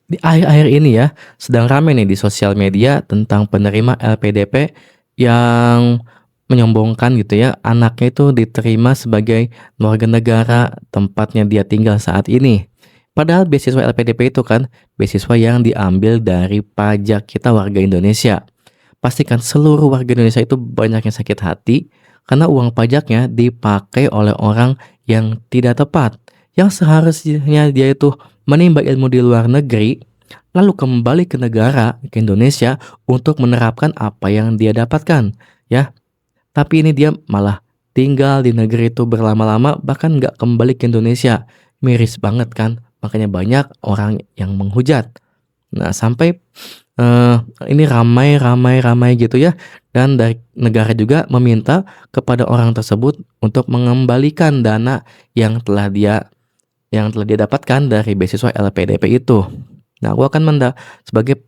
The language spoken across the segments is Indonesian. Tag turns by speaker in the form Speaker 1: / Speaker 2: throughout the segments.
Speaker 1: Di akhir-akhir ini ya, sedang ramai nih di sosial media tentang penerima LPDP yang menyombongkan gitu ya, anaknya itu diterima sebagai warga negara tempatnya dia tinggal saat ini. Padahal beasiswa LPDP itu kan beasiswa yang diambil dari pajak kita warga Indonesia. Pastikan seluruh warga Indonesia itu banyak yang sakit hati karena uang pajaknya dipakai oleh orang yang tidak tepat. Yang seharusnya dia itu menimba ilmu di luar negeri, lalu kembali ke negara, ke Indonesia untuk menerapkan apa yang dia dapatkan, ya. Tapi ini dia malah tinggal di negeri itu berlama-lama bahkan nggak kembali ke Indonesia. Miris banget kan? Makanya banyak orang yang menghujat. Nah, sampai, eee, ini ramai ramai ramai gitu ya, dan dari negara juga meminta kepada orang tersebut untuk mengembalikan dana yang telah dia dapatkan dari beasiswa LPDP itu. Nah, aku akan sebagai,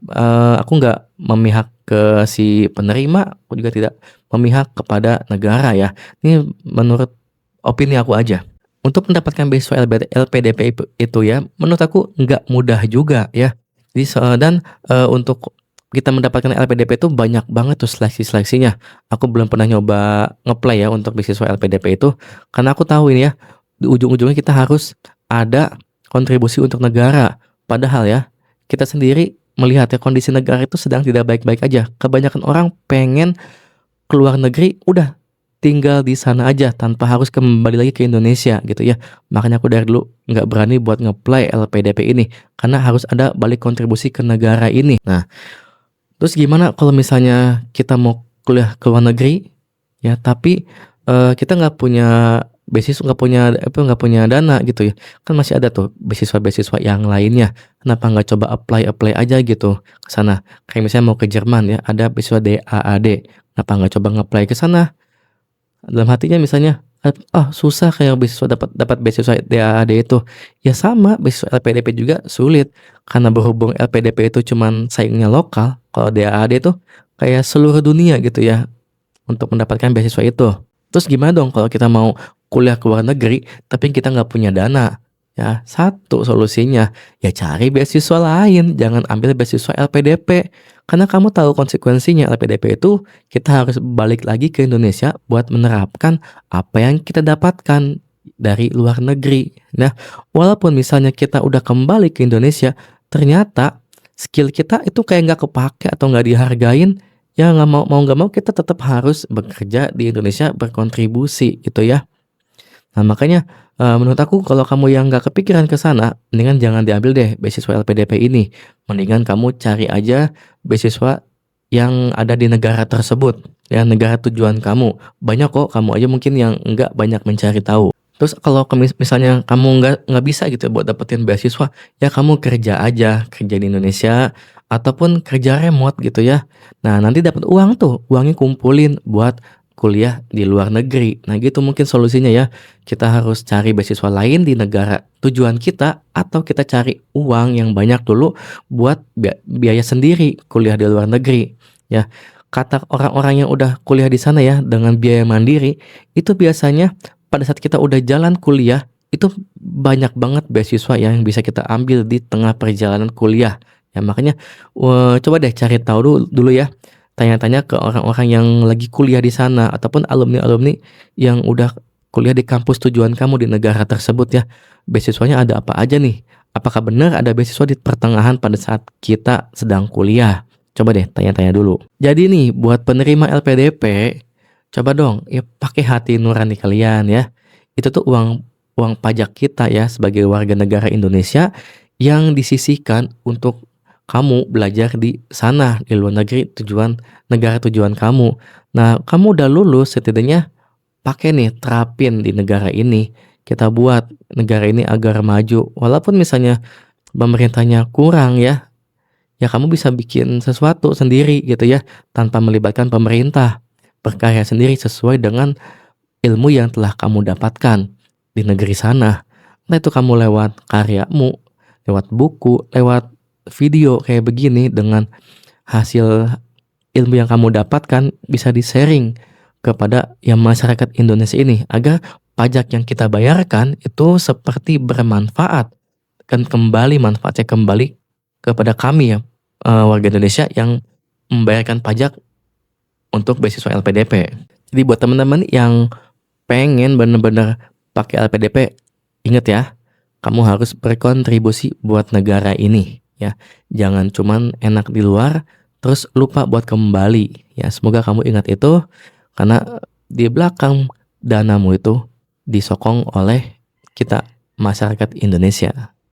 Speaker 1: aku nggak memihak ke si penerima, aku juga tidak memihak kepada negara ya. Ini menurut opini aku aja. Untuk mendapatkan beasiswa LPDP itu ya, menurut aku nggak mudah juga ya. Jadi untuk kita mendapatkan LPDP itu banyak banget tuh seleksi-seleksinya. Aku belum pernah nyoba ya untuk beasiswa LPDP itu, karena aku tahu ini ya, di ujung-ujungnya kita harus ada kontribusi untuk negara. Padahal ya, kita sendiri melihat ya kondisi negara itu sedang tidak baik-baik aja. Kebanyakan orang pengen keluar negeri, udah tinggal di sana aja tanpa harus kembali lagi ke Indonesia gitu ya. Makanya aku dari dulu nggak berani buat LPDP ini, karena harus ada balik kontribusi ke negara ini. Nah, terus gimana kalau misalnya kita mau kuliah ke luar negeri, ya tapi, kita nggak punya nggak punya dana gitu ya, kan masih ada tuh beasiswa-beasiswa yang lainnya, kenapa nggak coba apply-apply aja gitu ke sana? Kayak misalnya mau ke Jerman ya, ada beasiswa DAAD, kenapa nggak coba nge-apply ke sana? Dalam hatinya misalnya, "Ah, susah kayak beasiswa dapat dapat beasiswa DAAD itu." Ya sama, beasiswa LPDP juga sulit, karena berhubung LPDP itu cuman saingnya lokal, kalau DAAD itu kayak seluruh dunia gitu ya, untuk mendapatkan beasiswa itu. Terus gimana dong kalau kita mau kuliah ke luar negeri, tapi kita nggak punya dana? Ya, satu solusinya, ya cari beasiswa lain, jangan ambil beasiswa LPDP. Karena kamu tahu konsekuensinya LPDP itu, kita harus balik lagi ke Indonesia buat menerapkan apa yang kita dapatkan dari luar negeri. Nah, walaupun misalnya kita udah kembali ke Indonesia, ternyata skill kita itu kayak nggak kepake atau nggak dihargain, ya nggak mau nggak mau kita tetap harus bekerja di Indonesia, berkontribusi gitu ya. Nah makanya, menurut aku kalau kamu yang nggak kepikiran ke sana, mendingan jangan diambil deh beasiswa LPDP ini. Mendingan kamu cari aja beasiswa yang ada di negara tersebut, ya negara tujuan kamu. Banyak kok kamu aja mungkin yang nggak banyak mencari tahu. Terus kalau misalnya kamu nggak bisa gitu buat dapetin beasiswa, ya kamu kerja aja, kerja di Indonesia ataupun kerja remote gitu ya. Nah nanti dapat uang tuh, uangnya kumpulin buat kuliah di luar negeri. Nah gitu mungkin solusinya ya. Kita harus cari beasiswa lain di negara tujuan kita atau kita cari uang yang banyak dulu buat biaya sendiri kuliah di luar negeri. Ya, kata orang-orang yang udah kuliah di sana ya dengan biaya mandiri, itu biasanya pada saat kita udah jalan kuliah, itu banyak banget beasiswa yang bisa kita ambil di tengah perjalanan kuliah. Ya makanya, coba deh cari tahu dulu ya, tanya-tanya ke orang-orang yang lagi kuliah di sana ataupun alumni-alumni yang udah kuliah di kampus tujuan kamu di negara tersebut ya. Beasiswanya ada apa aja nih? Apakah benar ada beasiswa di pertengahan pada saat kita sedang kuliah? Coba deh tanya-tanya dulu. Jadi nih buat penerima LPDP, coba dong ya pakai hati nurani kalian ya. Itu tuh uang uang pajak kita ya sebagai warga negara Indonesia yang disisihkan untuk kamu belajar di sana, di luar negeri negara tujuan kamu. Nah, kamu udah lulus setidaknya pakai nih, terapin di negara ini. Kita buat negara ini agar maju. Walaupun misalnya pemerintahnya kurang ya, ya kamu bisa bikin sesuatu sendiri gitu ya, tanpa melibatkan pemerintah. Berkarya sendiri sesuai dengan ilmu yang telah kamu dapatkan di negeri sana. Entah itu kamu lewat karyamu, lewat buku, lewat video kayak begini dengan hasil ilmu yang kamu dapatkan bisa di-sharing kepada yang masyarakat Indonesia ini agar pajak yang kita bayarkan itu seperti bermanfaat dan kembali manfaatnya kembali kepada kami ya, warga Indonesia yang membayarkan pajak untuk beasiswa LPDP. Jadi buat teman-teman yang pengen bener-bener pakai LPDP, inget ya, kamu harus berkontribusi buat negara ini ya. Jangan cuman enak di luar terus lupa buat kembali ya. Semoga kamu ingat itu karena di belakang danamu itu disokong oleh kita masyarakat Indonesia.